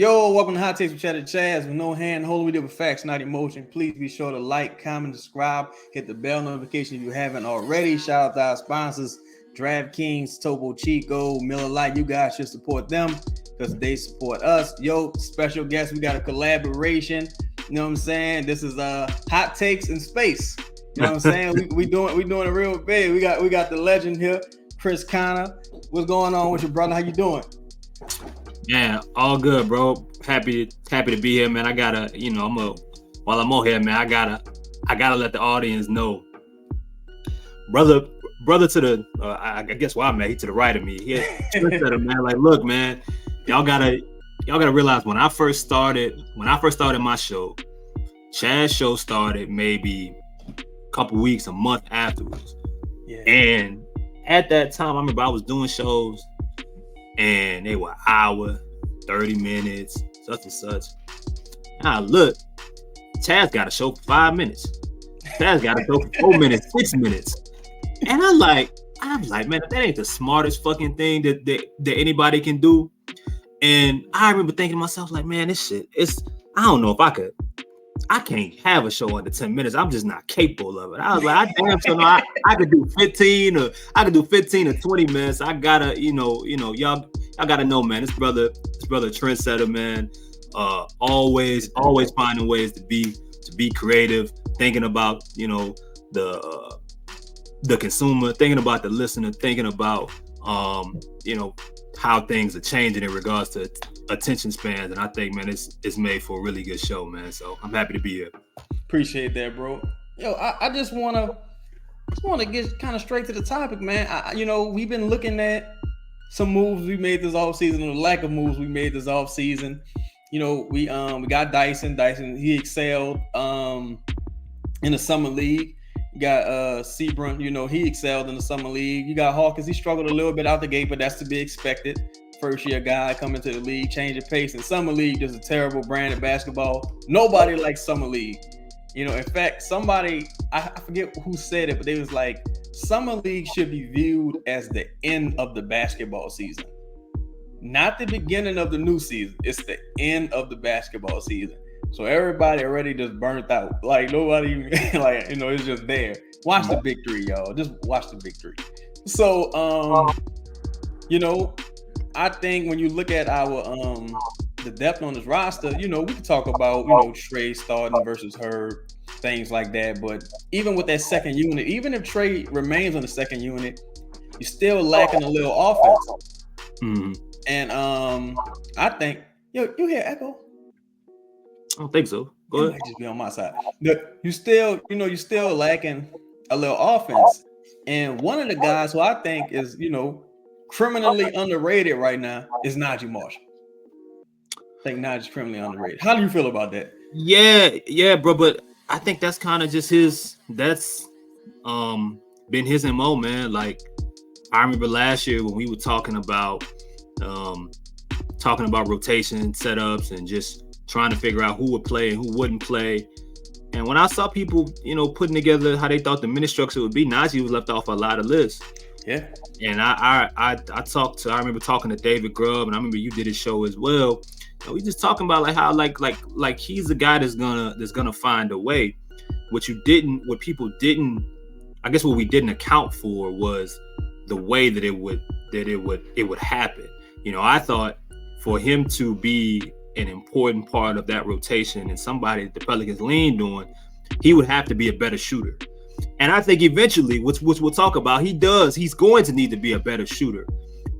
Yo, welcome to Hot Takes with Cheddar Chaz. With no hand holding, we do with facts, not emotion. Please be sure to like, comment, subscribe, hit the bell notification if you haven't already. Shout out to our sponsors, DraftKings, Topo Chico, Miller Lite. You guys should support them because they support us. Yo, special guest, we got a collaboration. You know what I'm saying? This is Hot Takes in Space. You know what I'm saying? we doing it real big. We got the legend here, Chris Connor. What's going on with your brother? How you doing? Yeah, all good, bro. Happy to be here, man. I gotta, while I'm on here, man, I gotta let the audience know, brother to the, I guess where I'm at, he to the right of me. He man, like, look, man, y'all gotta realize when I first started my show, Chad's show started maybe a couple weeks, a month afterwards. Yeah. And at that time, I remember I was doing shows and they were an hour, 30 minutes, such and such. Now look, Chad's got a show for 5 minutes. Chad's got a show for 4 minutes, 6 minutes. And I'm like, man, that ain't the smartest fucking thing that anybody can do. And I remember thinking to myself, like, man, this shit, I don't know if I can't have a show under 10 minutes. I'm just not capable of it. I was like, I could do 15 or 20 minutes. I gotta, y'all gotta know, man, this brother trendsetter, man. Always finding ways to be creative, thinking about, the consumer, thinking about the listener, thinking about how things are changing in regards to attention spans. And I think, man, it's made for a really good show, man. So I'm happy to be here. Appreciate that, bro. Yo, I just want to get kind of straight to the topic, man. We've been looking at some moves we made this offseason, or the lack of moves we made this offseason. We got Dyson. Dyson, he excelled in the summer league. You got Sebron, he excelled in the summer league. You got Hawkins, he struggled a little bit out the gate, but that's to be expected. First year guy coming to the league, changing pace. And summer league is a terrible brand of basketball. Nobody likes summer league. In fact, somebody, I forget who said it, but they was like, summer league should be viewed as the end of the basketball season. Not the beginning of the new season. It's the end of the basketball season. So everybody already just burnt out. Like nobody, it's just there. Watch the big three, y'all. Just watch the big three. So, I think when you look at our the depth on this roster, we can talk about Trey starting versus Herb, things like that. But even with that second unit, even if Trey remains on the second unit, you're still lacking a little offense. Mm-hmm. And I think you hear echo. I don't think so. Go ahead. Might just be on my side. You still lacking a little offense. And one of the guys who I think is, criminally underrated right now is Naji Marshall. I think Naji's criminally underrated. How do you feel about that? Yeah, bro. But I think that's kind of just that's been his MO, man. Like I remember last year when we were talking about rotation setups and just trying to figure out who would play and who wouldn't play. And when I saw people, putting together how they thought the minute structure would be, Naji was left off a lot of lists. Yeah. And I remember talking to David Grubb, and I remember you did his show as well. And we just talking about like how like he's the guy that's gonna find a way. What we didn't account for was the way that it would happen. I thought for him to be an important part of that rotation and somebody that the Pelicans leaned on, he would have to be a better shooter. And I think eventually, which we'll talk about, he's going to need to be a better shooter.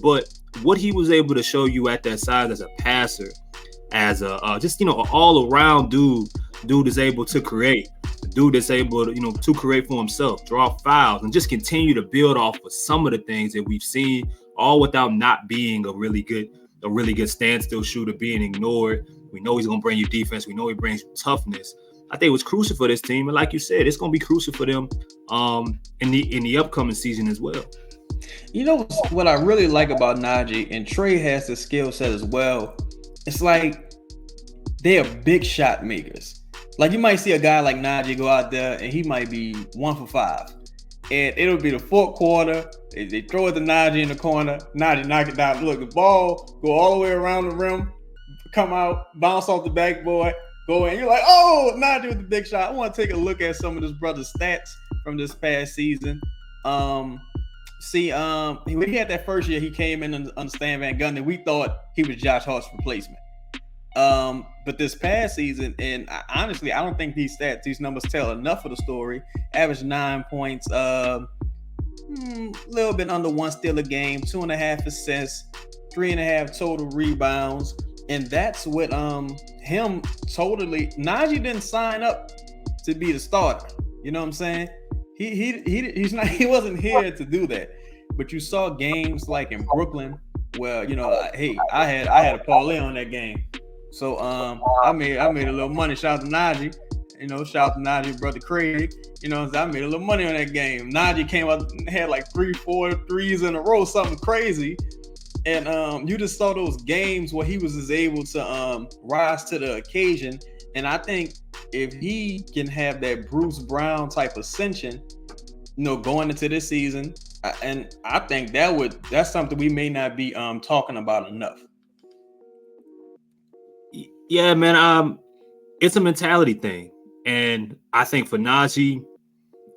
But what he was able to show you at that size as a passer, as a an all-around dude is able to create. The dude that's able to, to create for himself, draw fouls, and just continue to build off of some of the things that we've seen, all without not being a really good standstill shooter, being ignored. We know he's going to bring you defense. We know he brings you toughness. I think it was crucial for this team. And like you said, it's going to be crucial for them in the upcoming season as well. What I really like about Naji, and Trey has the skill set as well, it's like they are big shot makers. Like you might see a guy like Naji go out there and he might be 1 for 5. And it'll be the fourth quarter. They throw it to Naji in the corner. Naji knock it down. Look, the ball go all the way around the rim, come out, bounce off the backboard, go in. You're like, oh, Naji with the big shot. I want to take a look at some of this brother's stats from this past season. When he had that first year, he came in on Stan Van Gundy. We thought he was Josh Hart's replacement. But this past season, and honestly, I don't think these numbers tell enough of the story. Averaged 9 points, little bit under 1 steal a game, 2.5 assists, 3.5 total rebounds, and that's what him totally. Naji didn't sign up to be the starter. You know what I'm saying? He wasn't here to do that. But you saw games like in Brooklyn where I had a parlay on that game. So I made a little money. Shout out to Naji. Shout out to Naji, brother Craig. I made a little money on that game. Naji came out and had like 3-4 threes in a row, something crazy. And you just saw those games where he was able to rise to the occasion. And I think if he can have that Bruce Brown type ascension, going into this season, and I think that's something we may not be talking about enough. Yeah, man. It's a mentality thing, and I think for Naji,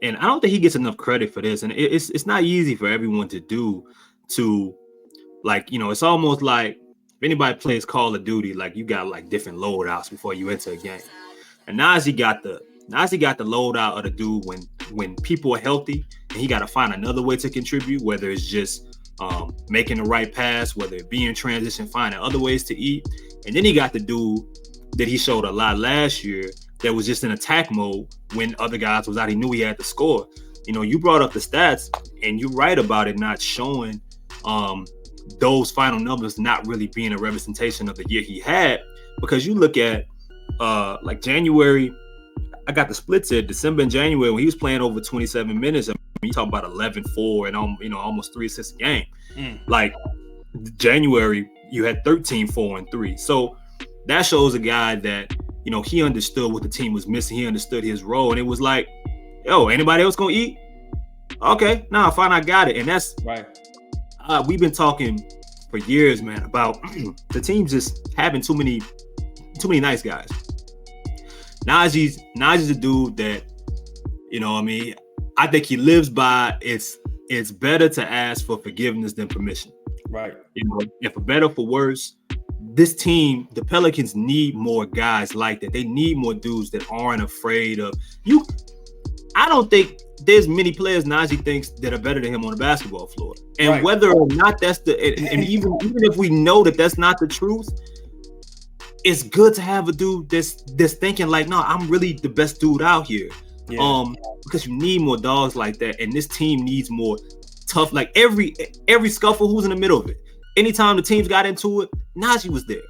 and I don't think he gets enough credit for this. And it's not easy for everyone to do. It's almost like if anybody plays Call of Duty, like you got like different loadouts before you enter a game. And Naji got the loadout of the dude when people are healthy and he got to find another way to contribute, whether it's just making the right pass, whether it be in transition, finding other ways to eat. And then he got the dude that he showed a lot last year that was just in attack mode when other guys was out. He knew he had to score. You brought up the stats and you're right about it not showing those final numbers not really being a representation of the year he had, because you look at like January, I got the splits at December and January when he was playing over 27 minutes. I mean, you talk about 11-4 and almost 3 assists a game. Like January, you had 13-4 and 3. So that shows a guy that he understood what the team was missing. He understood his role, and it was like, yo, anybody else gonna eat? Okay, nah, fine, I got it. And that's right. We've been talking for years, man, about the team just having too many nice guys. Naji's a dude that, I think he lives by it's better to ask for forgiveness than permission. Right. And for better or for worse, this team, the Pelicans, need more guys like that. They need more dudes that aren't afraid of you. I don't think there's many players Naji thinks that are better than him on the basketball floor. And right. Whether or not that's and even if we know that that's not the truth, it's good to have a dude that's thinking like, no, I'm really the best dude out here. Yeah. Because you need more dogs like that, and this team needs more tough. Like every scuffle, who's in the middle of it? Anytime the teams got into it, Naji was there.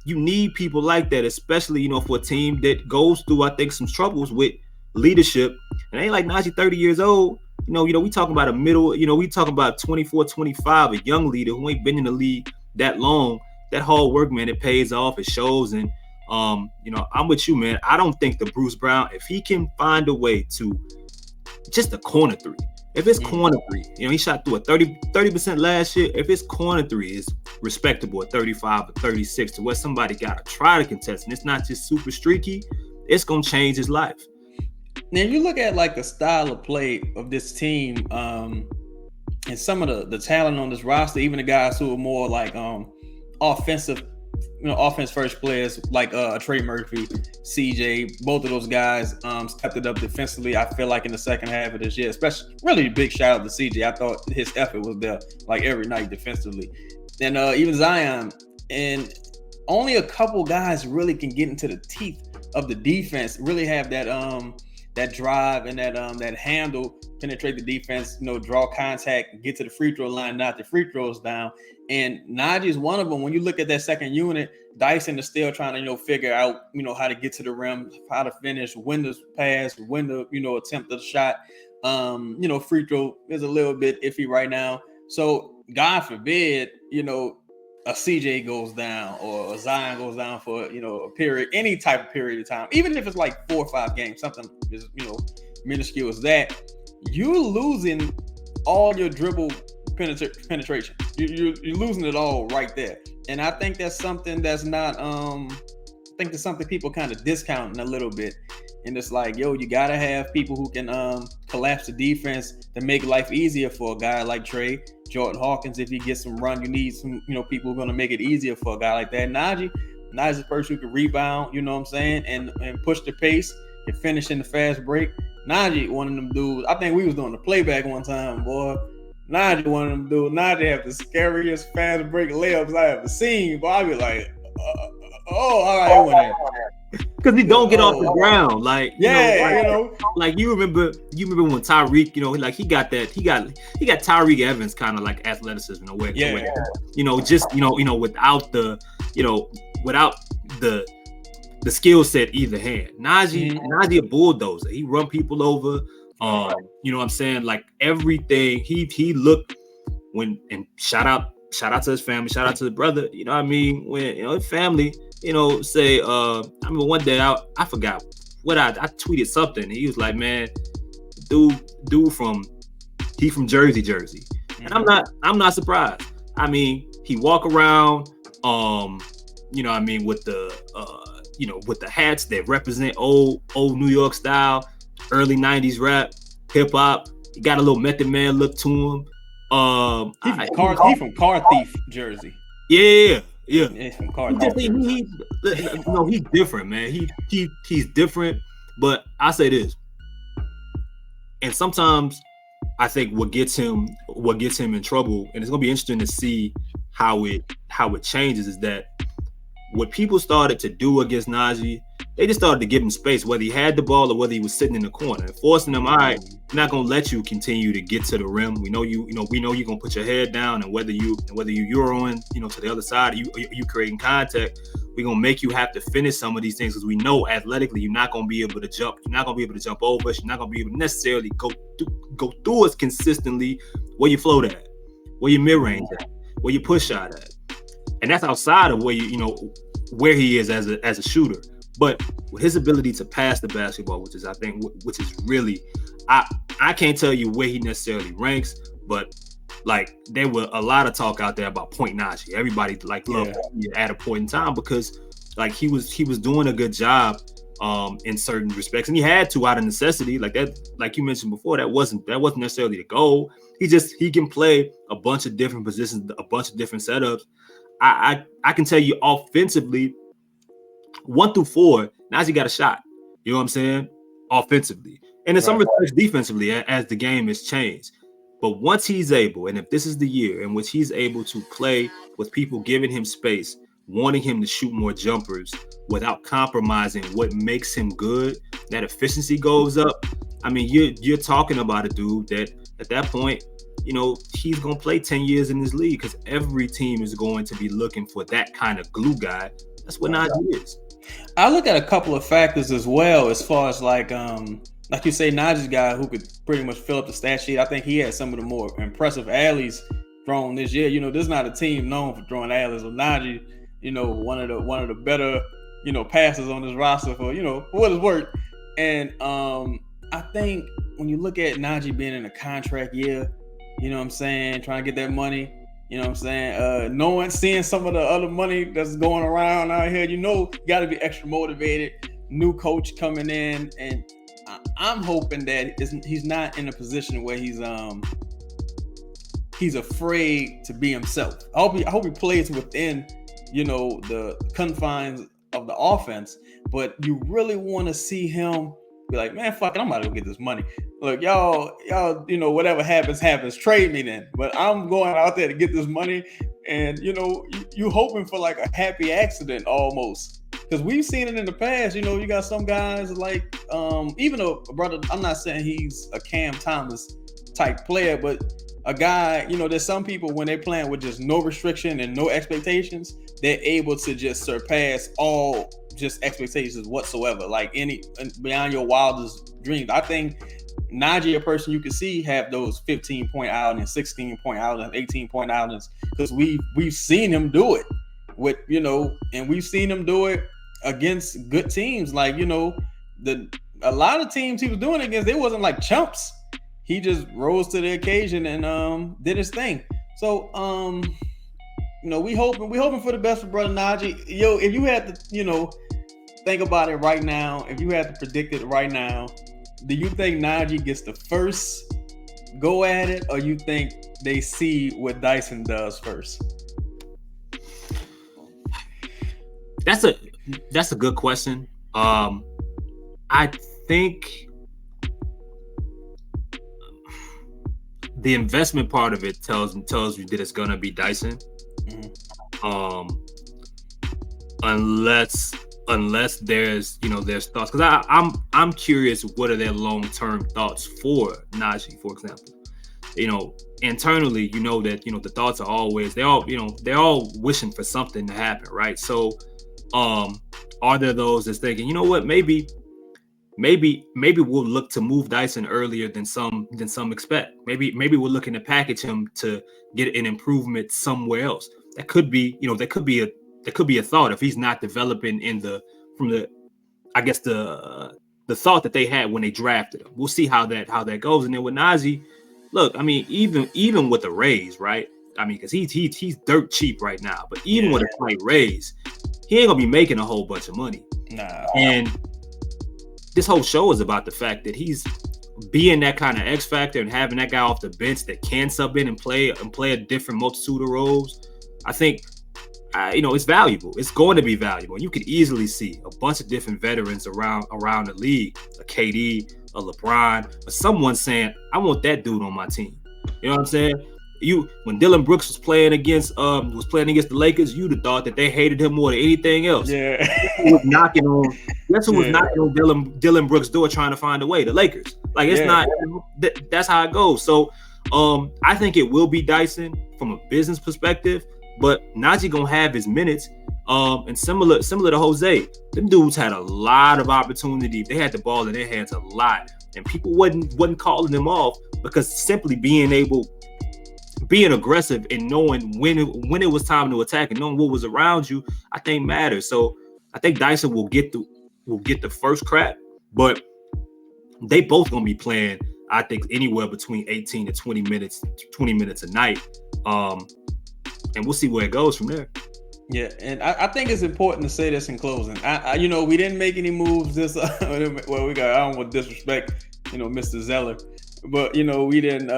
You need people like that, especially for a team that goes through, I think, some troubles with leadership. And ain't like Naji 30 years old. We talking about a middle. We talking about 24, 25, a young leader who ain't been in the league that long. That hard work, man, it pays off. It shows. And I'm with you, man. I don't think the Bruce Brown, if he can find a way to just a corner three. If it's corner three, he shot through a 30% last year. If it's corner three, is respectable at 35 or 36 to where somebody got to try to contest. And it's not just super streaky. It's going to change his life. Now, you look at like the style of play of this team and some of the talent on this roster, even the guys who are more like offensive, offense first players like Trey Murphy, CJ, both of those guys stepped it up defensively. I feel like in the second half of this year, especially really big shout out to CJ. I thought his effort was there like every night defensively. And even Zion, and only a couple guys really can get into the teeth of the defense, really have that drive and that handle, penetrate the defense, draw contact, get to the free throw line, knock the free throws down. And Naji is one of them. When you look at that second unit, Dyson is still trying to, figure out, how to get to the rim, how to finish, when to pass, when to, attempt the shot. Free throw is a little bit iffy right now. So God forbid, a CJ goes down or a Zion goes down for, a period, any type of period of time, even if it's like 4 or 5 games, something is, minuscule as that, you're losing all your dribble penetration. You're losing it all right there. And I think that's something that's not. I think that's something people kind of discounting a little bit. And it's like, yo, you gotta have people who can collapse the defense to make life easier for a guy like Trey. Jordan Hawkins, if he gets some run, you need some, people who are gonna make it easier for a guy like that. Naji's a person who can rebound, you know what I'm saying, and push the pace and finish in the fast break. Naji, one of them dudes. I think we was doing the playback one time, boy. Naji, one of them dudes. Naji have the scariest fast break layups I ever seen. But I be like, all right, because he don't get off the ground, like like you remember when Tyreek, like he got Tyreek Evans kind of like athleticism in a way, without the skill set either hand. Naji a bulldozer. He run people over. You know what I'm saying? Like everything he looked and shout out to his family, shout out to his brother. You know what I mean? When his family. Say, I remember one day I forgot what I tweeted something. He was like, man, dude from Jersey. And I'm not surprised. I mean, he walk around, with the hats that represent old New York style, early 90s rap, hip hop. He got a little Method Man look to him. He from Car Thief, Jersey. Yeah. He's from Car Thief. He's different, man. He's different. But I say this, and sometimes I think what gets him in trouble, and it's gonna be interesting to see how it changes, is that what people started to do against Naji, they just started to give him space, whether he had the ball or whether he was sitting in the corner, and forcing him, all right, we're not gonna let you continue to get to the rim. We know you're gonna put your head down, and whether you euroing, to the other side, you creating contact, we're gonna make you have to finish some of these things, because we know athletically you're not gonna be able to jump. You're not gonna be able to jump over us. You're not gonna be able to necessarily go through us consistently where you float at, where you mid-range at, where you push shot at. And that's outside of where where he is as a shooter. But with his ability to pass the basketball, which is really, I can't tell you where he necessarily ranks, but like there were a lot of talk out there about Point Naji. Everybody loved him at a point in time, because like he was doing a good job in certain respects, and he had to out of necessity. Like that, like you mentioned before, that wasn't necessarily the goal. He can play a bunch of different positions, a bunch of different setups. I can tell you offensively, 1 through 4, Naji got a shot. You know what I'm saying? Offensively. And in some respects defensively, as the game has changed. But once he's able, and if this is the year in which he's able to play with people giving him space, wanting him to shoot more jumpers without compromising what makes him good, that efficiency goes up. I mean, you're talking about a dude that at that point, he's going to play 10 years in this league, because every team is going to be looking for that kind of glue guy. That's what Naji is. I look at a couple of factors as well, as far as like you say, Naji's guy who could pretty much fill up the stat sheet. I think he had some of the more impressive alleys thrown this year. This is not a team known for throwing alleys. So Naji, one of the better, passes on this roster for what it's worth. And I think when you look at Naji being in a contract year, you know what I'm saying, trying to get that money, you know what I'm saying, seeing some of the other money that's going around out here, you got to be extra motivated. New coach coming in, and I'm hoping that he's not in a position where he's afraid to be himself. I hope he plays within, the confines of the offense, but you really want to see him be like, man, fuck it, I'm about to go get this money. Look, y'all, whatever happens, trade me then. But I'm going out there to get this money, and you hoping for like a happy accident almost. Because we've seen it in the past, you got some guys like, even a brother, I'm not saying he's a Cam Thomas type player, but a guy, there's some people when they're playing with just no restriction and no expectations, they're able to just surpass all just expectations whatsoever, like beyond your wildest dreams. I think Naji, a person you can see have those 15-point outings, 16-point outings, 18-point outings, because we've seen him do it with, and we've seen him do it against good teams. Like, a lot of teams he was doing it against, they wasn't like chumps. he just rose to the occasion and did his thing. So we hoping for the best for brother Naji. Yo, if you had to, think about it right now, if you had to predict it right now, do you think Naji gets the first go at it, or you think they see what Dyson does first? That's a good question. I think the investment part of it tells you that it's gonna be Dyson. Mm-hmm. Unless there's thoughts, because I'm curious, what are their long-term thoughts for Naji, for example. Internally, that the thoughts are always, they're all wishing for something to happen, right? So are there those that's thinking, you know what, maybe we'll look to move Dyson earlier than some expect. Maybe we're looking to package him to get an improvement somewhere else. That could be a thought if he's not developing from the thought that they had when they drafted him. We'll see how that goes. And then with Naji, look, I mean, even with the raise, right? I mean, because he's dirt cheap right now, but even with a slight raise, he ain't gonna be making a whole bunch of money. Nah. And this whole show is about the fact that he's being that kind of X factor and having that guy off the bench that can sub in and play a different multitude of roles. I think, it's valuable. It's going to be valuable. You could easily see a bunch of different veterans around the league, a KD, a LeBron, or someone saying, I want that dude on my team. You know what I'm saying? When Dylan Brooks was playing against the Lakers, you'd have thought that they hated him more than anything else. Yeah. Guess who was knocking on Dylan Brooks' door trying to find a way? The Lakers. Like, it's not. That's how it goes. So, I think it will be Dyson from a business perspective, but Naji gonna have his minutes. And similar to Jose, them dudes had a lot of opportunity. They had the ball in their hands a lot, and people wasn't calling them off, because simply being aggressive and knowing when it was time to attack and knowing what was around you, I think matters. So I think Dyson will get the first crack, but they both gonna be playing, I think, anywhere between 18 to 20 minutes a night. And we'll see where it goes from there. Yeah, and I think it's important to say this in closing. We didn't make any moves this. Well, I don't want to disrespect, Mr. Zeller, but we didn't.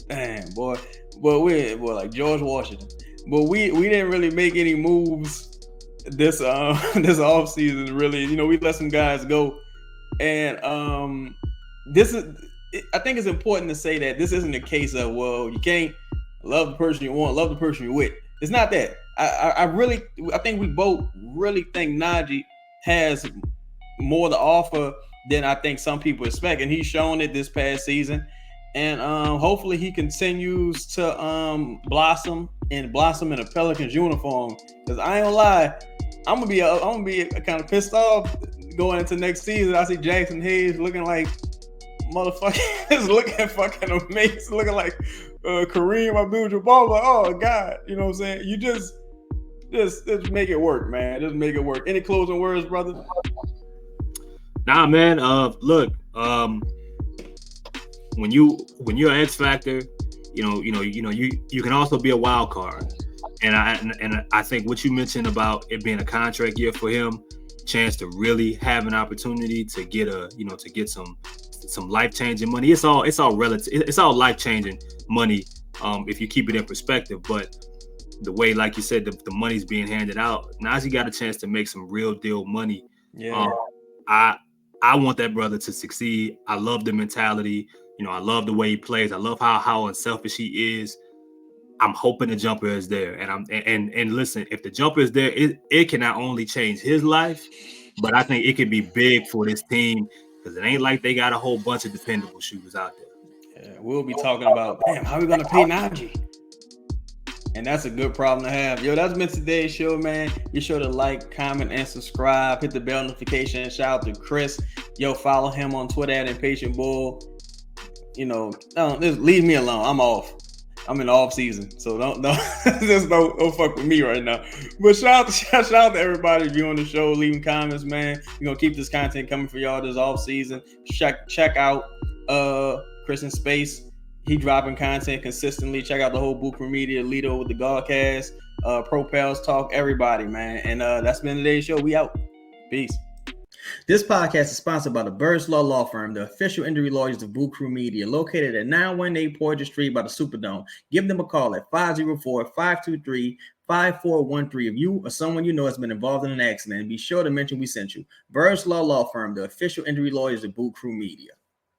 Damn, boy. Well, like George Washington, but we didn't really make any moves this off season. Really, we let some guys go, and I think it's important to say that this isn't a case of, well, you can't love the person you want, love the person you're with. It's not that. I think we both really think Naji has more to offer than I think some people expect, and he's shown it this past season. And hopefully he continues to blossom in a Pelicans uniform. Because I ain't gonna lie, I'm gonna be kind of pissed off going into next season. I see Jackson Hayes looking like motherfucker, looking fucking amazing, looking like Kareem Abdul-Jabbar. Like, oh God, you know what I'm saying? You just make it work, man. Just make it work. Any closing words, brother? Nah, man. Look. When you're an X factor, you can also be a wild card, and I think what you mentioned about it being a contract year for him, chance to really have an opportunity to get some life-changing money. It's all relative. It's all life-changing money if you keep it in perspective. But the way, like you said, the money's being handed out, Naji got a chance to make some real deal money. Yeah. I want that brother to succeed. I love the mentality. I love the way he plays. I love how unselfish he is. I'm hoping the jumper is there. And listen, if the jumper is there, it can not only change his life, but I think it could be big for this team, because it ain't like they got a whole bunch of dependable shooters out there. Yeah, we'll be talking about, damn, how are we gonna pay Naji? And that's a good problem to have. Yo, that's been today's show, man. Be sure to like, comment, and subscribe. Hit the bell notification. Shout out to Chris. Yo, follow him on Twitter at Impatient Bull. Just leave me alone. I'm off. I'm in the off season, so don't just don't fuck with me right now. But shout out to everybody viewing the show, leaving comments, man. We're gonna keep this content coming for y'all this off season. Check out Chris in Space. He dropping content consistently. Check out the whole Boot Krewe Media, Lido with the Godcast, Propels Talk, everybody, man. And that's been today's show. We out. Peace. This podcast is sponsored by the Birdsall Law Firm, the official injury lawyers of Boot Krewe Media, located at 918 Porter Street by the Superdome. Give them a call at 504-523-5413 if you or someone you know has been involved in an accident, and be sure to mention we sent you. Birdsall Law Firm, the official injury lawyers of Boot Krewe Media.